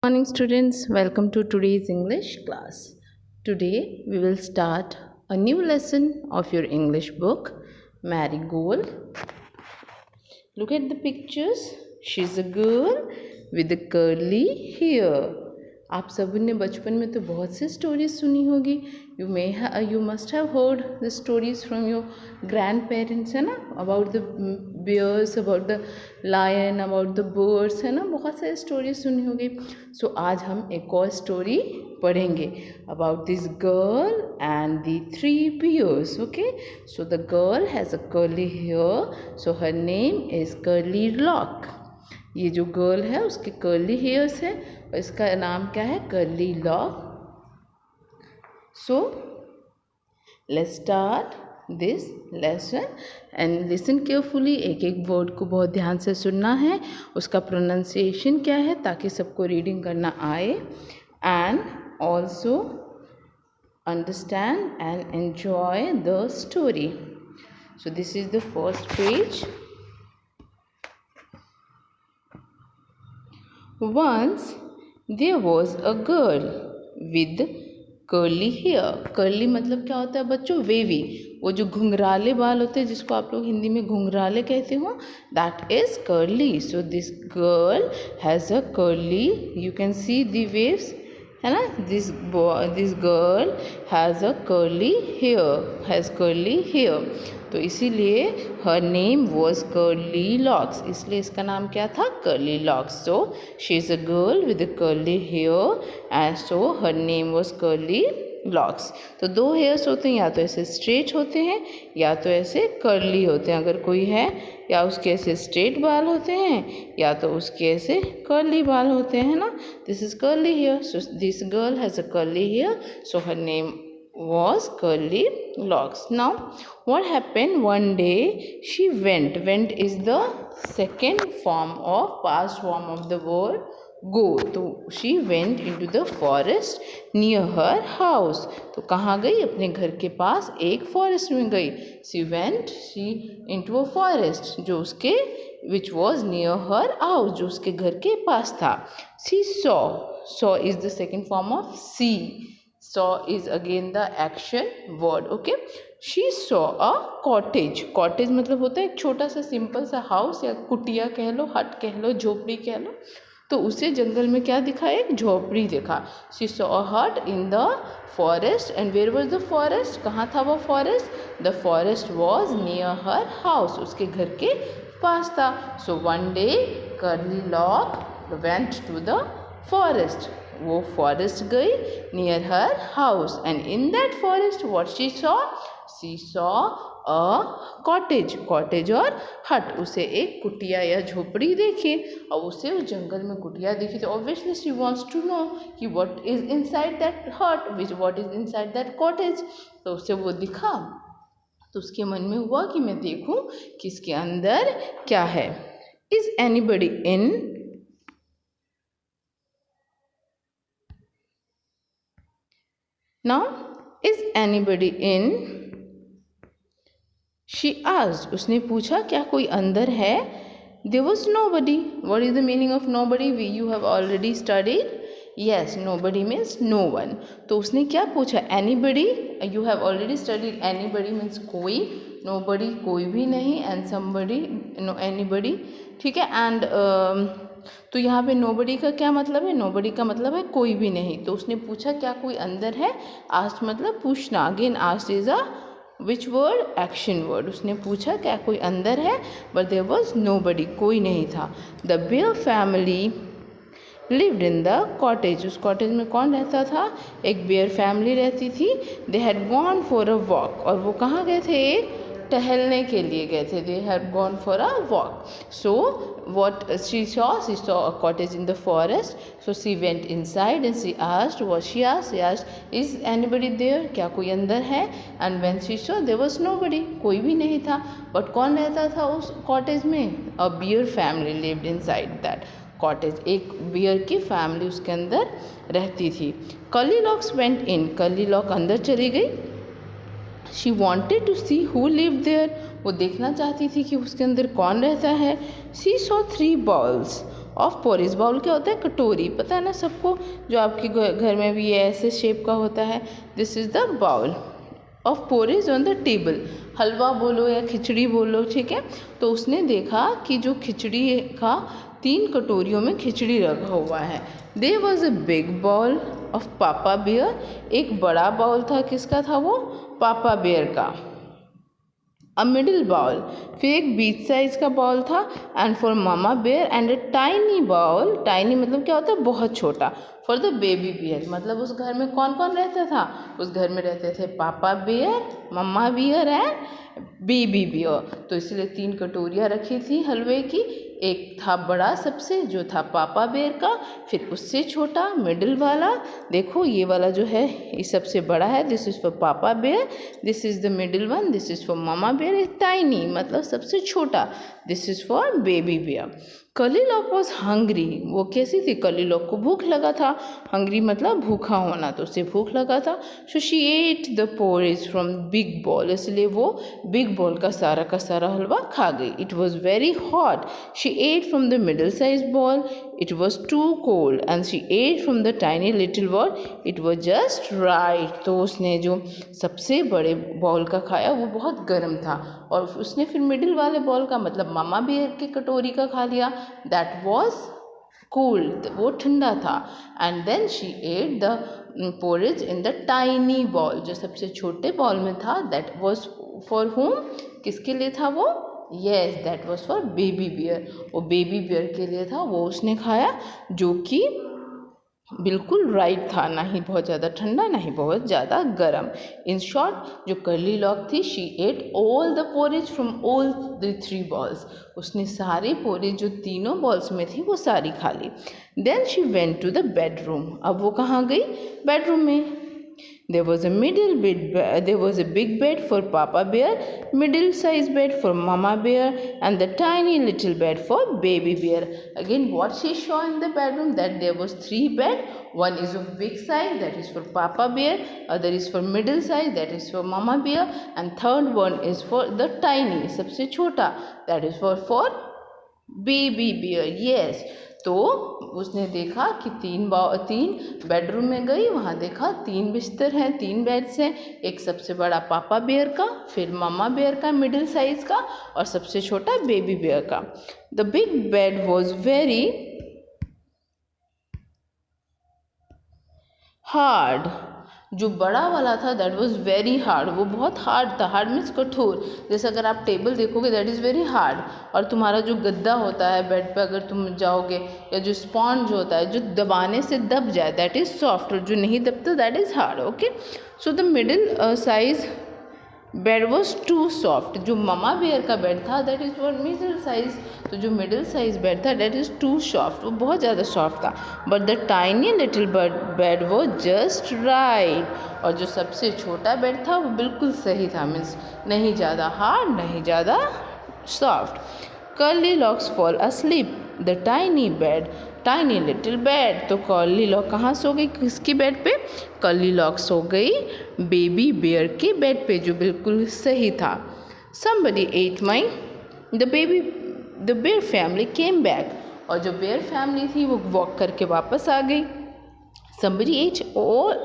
Morning students, welcome to today's English class. Today we will start a new lesson of your English book, Marigold. Look at the pictures. She's a girl with a curly hair. आप सब ने बचपन में तो बहुत सी stories सुनी होगी. You must have heard the stories from your grandparents, है ना, about the bears, about the lion, about the birds, है ना, बहुत सारी स्टोरीज सुनी होगी. So आज हम एक और स्टोरी पढ़ेंगे about this girl and the three bears. Okay, so the girl has a curly hair, so her name is Curly Lock. ये जो गर्ल है उसके कर्ली हेयर्स है और इसका नाम क्या है, curly lock. So let's start this lesson and listen carefully. एक एक वर्ड को बहुत ध्यान से सुनना है, उसका प्रोनाउंसिएशन क्या है ताकि सबको रीडिंग करना आए, and also understand and enjoy the story. So this is the first page. Once there was a girl with curly hair. curly मतलब क्या होता है बच्चों, वेवी. वो जो घुंघराले बाल होते हैं जिसको आप लोग हिंदी में घुंघराले कहते हो, that is curly. So this girl has a curly, you can see the waves, है ना. this girl has a curly hair. तो इसीलिए her name was curly locks. इसलिए इसका नाम क्या था, curly locks. So she is a girl with a curly hair and so her name was curly locks. तो दो हेयर्स होते हैं, या तो ऐसे स्ट्रेट होते हैं या तो ऐसे कर्ली होते हैं. अगर कोई है या उसके ऐसे स्ट्रेट बाल होते हैं या तो उसके ऐसे कर्ली बाल होते हैं ना. This is curly hair. So this girl has a curly hair, so her name was Curly Locks. Now what happened, one day she went is the second form of past form of the word go. तो she went into the forest near her house. तो कहाँ गई, अपने घर के पास एक forest में गई. she went into a forest जो उसके which was near her house, जो उसके घर के पास था. she saw is the second form of see. saw is again the action word. okay, she saw a cottage. मतलब होता है एक छोटा सा सिंपल सा हाउस, या कुटिया कह लो, हट कह लो, झोपड़ी कह लो. तो उसे जंगल में क्या दिखा, एक झोपड़ी दिखा. she saw a hut in the forest. and where was the forest, कहाँ था वो forest. the forest was near her house, उसके घर के पास था. so one day Curly Lock went to the forest. वो फॉरेस्ट गई near her house, and in that forest what she saw a cottage और हट. उसे एक कुटिया या झोपड़ी देखी, और उसे उस जंगल में कुटिया देखी. तो obviously she wants to know कि what is inside that hut, what is inside that cottage. तो उसे वो दिखा, तो उसके मन में हुआ कि मैं देखूं कि इसके अंदर क्या है. Is anybody in. Now, is anybody in? She asked. उसने पूछा क्या कोई अंदर है. There was nobody. What is the meaning of nobody? You have already studied. Yes, nobody means no one. तो उसने क्या पूछा, anybody. You have already studied anybody means कोई, nobody कोई भी नहीं, and somebody no anybody. ठीक है. and तो यहाँ पे नोबडी का क्या मतलब है, नोबडी का मतलब है कोई भी नहीं. तो उसने पूछा क्या कोई अंदर है. आस्ट मतलब पूछना. Again asked is a which word, action word. उसने पूछा क्या कोई अंदर है, बट देयर वाज नोबडी, कोई नहीं था. The bear family lived in the cottage. उस कॉटेज में कौन रहता था, एक बेयर फैमिली रहती थी. They had gone for a walk. और वो कहाँ गए थे, एक टहलने के लिए गए थे. दे had gone for a walk. So what she saw a cottage in the forest. so she went inside and she asked, is anybody there, क्या कोई अंदर है. and when she saw there was nobody, कोई भी नहीं था. but कौन रहता था उस कॉटेज में, a bear family lived inside that cottage. एक बियर की फैमिली उसके अंदर रहती थी. Curly Locks went in. Curly Lock अंदर चली गई. She wanted to see who live there. वो देखना चाहती थी कि उसके अंदर कौन रहता है. She saw 3 bowls. Of porridge. Bowl क्या होता है? कटोरी, पता है ना सबको, जो आपके घर में भी ऐसे शेप का होता है। This is the bowl of porridge on the table. हलवा बोलो या खिचड़ी बोलो, ठीक है। तो उसने देखा कि जो खिचड़ी का 3 कटोरियों में खिचड़ी रखा हुआ है। There was a big bowl of papa bear. एक बड़ा बाउल था, किसका था वो? पापा बेयर का। अ मिडिल बाउल, फिर एक बीच साइज का बाउल था, and for mama bear and a tiny bowl. Tiny मतलब क्या होता है? बहुत छोटा। फॉर द बेबी बियर, मतलब उस घर में कौन कौन रहता था? उस घर में रहते थे papa bear, mama bear and baby bear. तो इसलिए 3 कटोरियाँ रखी थी हलवे की। एक था बड़ा सबसे, जो था पापा बेयर का, फिर उससे छोटा मिडिल वाला। देखो ये वाला जो है ये सबसे बड़ा है, this is for papa bear. This is the middle one, this is for mama bear. Is tiny मतलब सबसे छोटा, this is for baby bear. Curlylock was hungry, वो कैसी थी? कलीलॉक को भूख लगा था। हंग्री मतलब भूखा होना, तो उसे भूख लगा था। So she ate the porridge from big bowl, इसलिए वो बिग बॉल का सारा हलवा खा गई। It was very hot, she ate from the middle size bowl, it was too cold, and she ate from the tiny little bowl, it was just right. तो उसने जो सबसे बड़े बॉल का खाया वो बहुत गर्म था, और उसने फिर मिडिल वाले बॉल का मतलब मामा बियर की कटोरी का खा लिया, दैट वॉज cooled, वो ठंडा था। And then she ate the porridge in the tiny bowl, जो सबसे छोटे बॉल में था, दैट वॉज फॉर हुम, किसके लिए था वो? Yes, that was for baby bear, वो बेबी बियर के लिए था। वो उसने खाया, जो कि बिल्कुल राइट था, ना ही बहुत ज़्यादा ठंडा ना ही बहुत ज़्यादा गर्म। इन शॉर्ट जो कर्ली लॉक थी, she at all the porridge from all the 3 balls, उसने सारी पोरेज जो तीनों बॉल्स में थी वो सारी खा ली। Then she went to the bedroom, अब वो कहाँ गई? बेडरूम में। There was a big bed for Papa Bear, middle sized bed for Mama Bear, and the tiny little bed for Baby Bear. Again, what she saw in the bedroom, that there was 3 bed. One is of big size, that is for Papa Bear. Other is for middle size, that is for Mama Bear. And third one is for the tiny, सबसे छोटा, that is for baby bear. Yes, तो उसने देखा कि 3 bedroom में गई, वहाँ देखा 3 बिस्तर हैं, 3 बेड्स हैं। एक सबसे बड़ा पापा बियर का, फिर मामा बियर का मिडिल साइज का, और सबसे छोटा बेबी बियर का। The big bed was very hard, जो बड़ा वाला था दैट वॉज वेरी हार्ड, वो बहुत हार्ड था। हार्ड मीन्स कठोर, जैसे अगर आप टेबल देखोगे दैट इज़ वेरी हार्ड, और तुम्हारा जो गद्दा होता है बेड पे अगर तुम जाओगे, या जो स्पॉन्ज होता है जो दबाने से दब जाए दैट इज़ सॉफ्ट, और जो नहीं दबता that is hard. Okay, so the middle size bed was too soft, जो ममा बेयर का बेड था that is for middle size, तो जो मिडिल साइज बेड था दैट इज़ टू सॉफ्ट, वो बहुत ज़्यादा सॉफ्ट था। But the tiny little bed वो जस्ट राइट, और जो सबसे छोटा बेड था वो बिल्कुल सही था, मीन्स नहीं ज़्यादा हार्ड नहीं ज़्यादा soft. Curly locks fall asleep, the tiny bed, tiny little bed, तो कर्ली लॉक कहाँ सो गई? किसकी बेड पे? कर्ली लॉक सो गई बेबी बेयर के बेड पे, जो बिल्कुल सही था। somebody ate my the bear family came back, और जो बेयर फैमिली थी वो वॉक करके वापस आ गई। somebody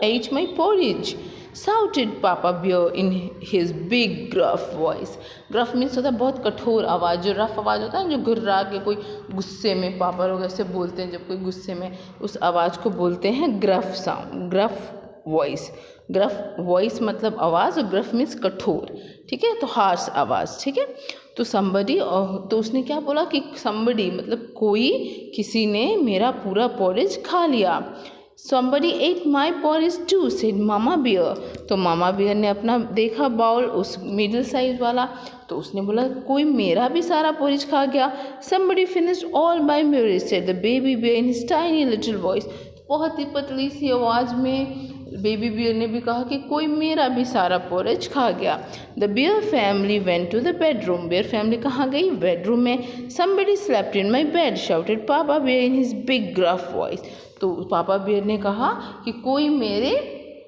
ate my porridge, shouted Papa Bear in his big gruff voice. gruff means होता है बहुत कठोर आवाज़, जो रफ आवाज़ होता है जो घुर्रा के कोई गुस्से में, पापा लोग ऐसे बोलते हैं जब कोई गुस्से में, उस आवाज़ को बोलते हैं gruff sound, gruff voice. Gruff voice मतलब आवाज़, और ग्रफ मीन्स कठोर, ठीक है, तो हार्श आवाज़, ठीक है। तो somebody, तो उसने क्या बोला कि somebody मतलब कोई, किसी ने मेरा पूरा पोरेज खा लिया। somebody ate my porridge too, said Mama Bear, तो मामा बियर ने अपना देखा बाउल उस मिडिल साइज वाला, तो उसने बोला कोई मेरा भी सारा पोरिज खा गया। somebody finished all my porridge, said the baby bear in his tiny little voice, बहुत ही पतली सी आवाज़ में बेबी बियर ने भी कहा कि कोई मेरा भी सारा पोरेज खा गया। The bear family went to the bedroom, bear family कहाँ गई? बेडरूम में। somebody slept in my bed, shouted Papa Bear in his big gruff voice, तो पापा बियर ने कहा कि कोई मेरे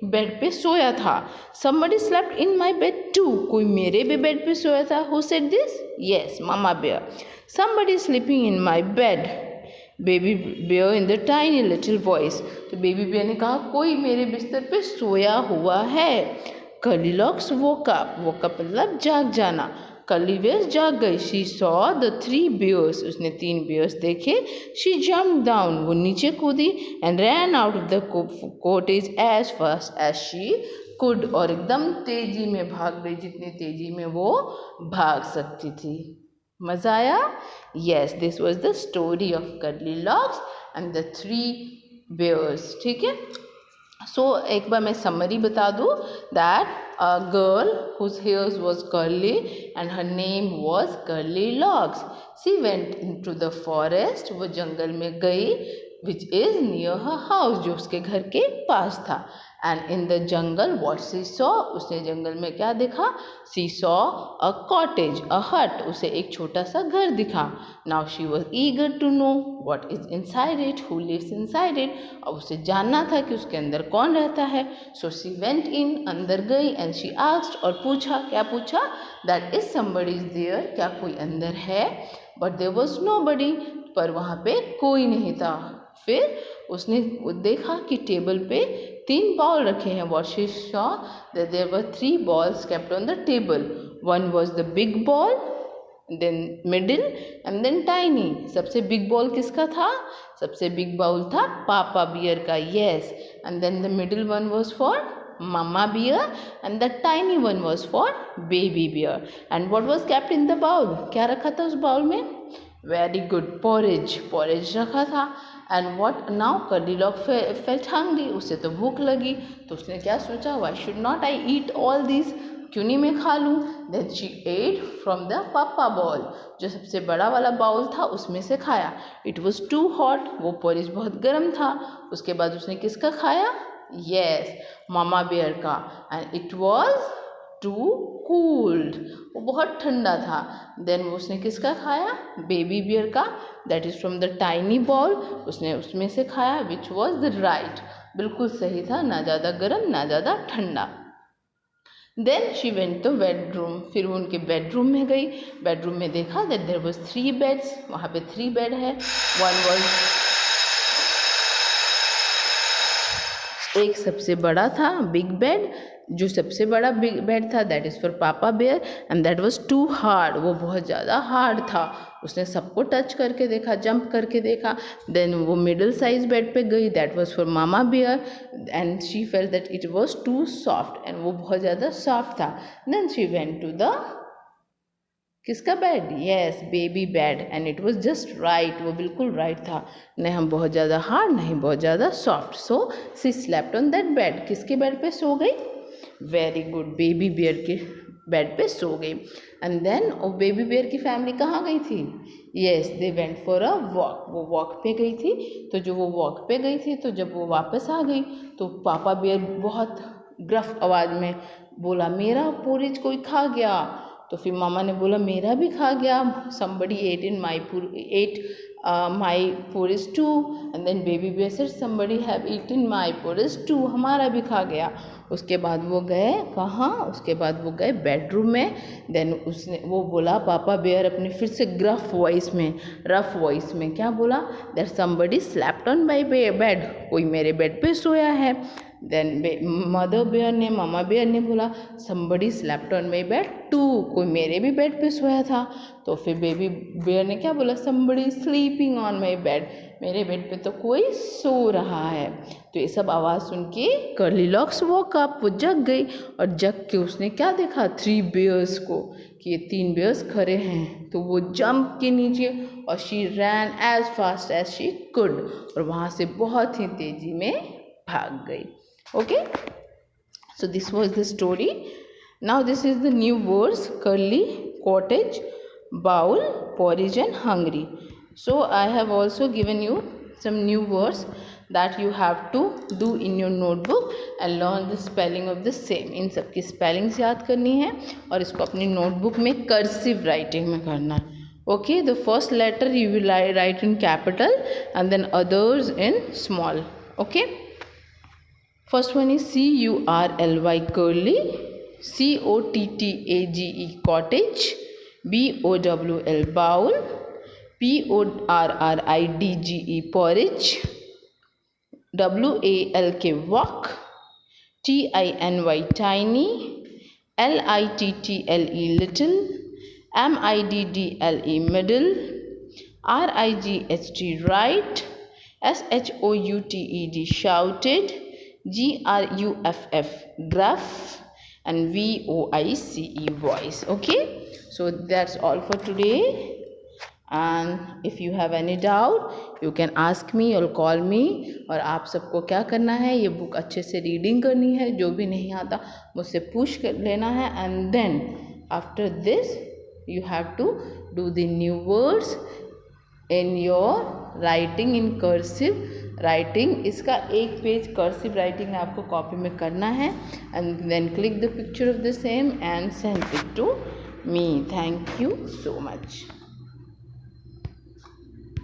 बेड पे सोया था। somebody slept in my bed too, कोई मेरे भी बेड पे सोया था। who said this? yes, Mama Bear. somebody sleeping in my bed baby bear in the tiny little voice. तो बेबी बेयर ने कहा कोई मेरे बिस्तर पे सोया हुआ है। कर्लीलॉक्स वोक अप मतलब जाग जाना। कर्ली बेयर जाग गई। शी सॉ द 3 bears, उसने 3 bears देखे। शी जम्प डाउन, वो नीचे कूदी। And ran out of the cottage as fast as she could, और एकदम तेजी में भाग गई जितनी तेजी में वो भाग सकती थी। मज़ा आया? Yes, this was the story of Curlylocks and the 3 bears। ठीक है, सो एक बार मैं समरी बता दूँ that a girl whose hairs was curly and her name was Curlylocks. She went into the forest, वो जंगल में गई, which is near her house, जो उसके घर के पास था। And in the jungle what she saw, उसने जंगल में क्या देखा? she saw a cottage, a hut, उसे एक छोटा सा घर दिखा। now she was eager to know what is inside it, who lives inside it, अब उसे जानना था कि उसके अंदर कौन रहता है। so she went in, अंदर गई, and she asked, और पूछा, क्या पूछा? that is somebody is there, क्या कोई अंदर है? but there was nobody, पर वहाँ पे कोई नहीं था। फिर उसने देखा कि टेबल पे 3 बाउल रखे हैं। what she saw that there were 3 balls kept on the table. one was the big ball, then middle and then tiny. सबसे बिग बॉल किसका था? सबसे बिग बाउल था पापा बियर का। yes, and then the middle one was for mama bear and the tiny one was for baby bear. and what was kept in the bowl, क्या रखा था उस बाउल में? वेरी गुड, porridge रखा था। And what now Curlylock felt hungry, उसे तो भूख लगी, तो उसने क्या सोचा? Why should not I eat all this, क्यों नहीं मैं खा लूँ? Then she ate from the papa bowl, जो सबसे बड़ा वाला बाउल था उसमें से खाया। इट वॉज टू हॉट, वो पोरिज बहुत गर्म था। उसके बाद उसने किसका खाया? यस, मामा बेयर का। And it was too cooled, वो बहुत ठंडा था। देन उसने किसका खाया? बेबी बियर का, that is from the tiny ball, उसने उसमें से खाया, विच वॉज द राइट, बिल्कुल सही था, ना ज़्यादा गर्म ना ज़्यादा ठंडा। Then she went to bedroom, फिर वो उनके बेडरूम में गई। बेडरूम में देखा दैट देयर वॉज 3 बेड्स, वहाँ पे 3 बेड है। वन वॉज, एक सबसे बड़ा था बिग बेड, जो सबसे बड़ा बिग बेड था that is for papa bear, and that was too hard, वो बहुत ज़्यादा हार्ड था। उसने सबको टच करके देखा, जंप करके देखा। देन वो मिडिल साइज बेड पे गई, that was for mama bear, and she felt that it was too soft, and वो बहुत ज़्यादा सॉफ्ट था। Then she went to the किसका बेड? Yes, baby bed, and it was just right, वो बिल्कुल राइट था, नहीं हम बहुत ज़्यादा हार्ड नहीं बहुत ज़्यादा soft. So she slept on that bed, किसके बेड पे सो गई? वेरी गुड, बेबी बियर के बेड पे सो गई। एंड देन वो बेबी बियर की फैमिली कहाँ गई थी? Yes, they went for a walk, वो वॉक पे गई थी। तो जो वो वॉक पे गई थी, तो जब वो वापस आ गई तो पापा बियर बहुत ग्रफ आवाज़ में बोला, मेरा पोरिज कोई खा गया। तो फिर मामा ने बोला, मेरा भी खा गया, somebody ate in my my porridge too. and then baby bear said somebody have eaten my porridge too, हमारा भी खा गया। उसके बाद वो गए कहाँ? उसके बाद वो गए बेडरूम में। देन उसने वो बोला, पापा बेयर अपने फिर से रफ वॉइस में क्या बोला? That somebody slept on my bed, कोई मेरे बेड पे सोया है। देन मदर बेयर ने, मामा बेयर ने बोला, somebody slept on my bed too, कोई मेरे भी बेड पे सोया था। तो फिर बेबी बेयर ने क्या बोला? somebody sleeping on my bed, मेरे बेड पे तो कोई सो रहा है। तो ये सब आवाज़ सुन के कर्लीलॉक्स वॉक अप, वो जग गई, और जग के उसने क्या देखा? 3 bears को, कि ये 3 bears खड़े हैं। तो वो जंप के नीचे, और she ran as fast as she could, और वहाँ से बहुत ही तेज़ी में भाग गई। Okay, so this was the story. Now this is the new words: curly, cottage, bowl, porridge and hungry. So I have also given you some new words that you have to do in your notebook and learn the spelling of the same. इन सब की spellings याद करनी है, और इसको अपनी notebook में cursive writing में करना है। Okay, the first letter you will write in capital and then others in small. Okay. First one is curly, cottage, cottage, bowl, bowl, PORRIDGE porridge, WALK walk, TINY tiny, LITTLE little, MIDDLE middle, RIGHT right, SHOUTED shouted, GRUFF gruff, and VOICE voice. Okay, so that's all for today. And if you have any doubt you can ask me or call me. और आप सबको क्या करना है, ये book अच्छे से reading करनी है, जो भी नहीं आता मुझसे पूछ कर लेना है. And then after this you have to do the new words in your writing in cursive writing. इसका एक पेज cursive writing आपको कॉपी में करना है. and then click the picture of the same and send it to me. Thank you so much.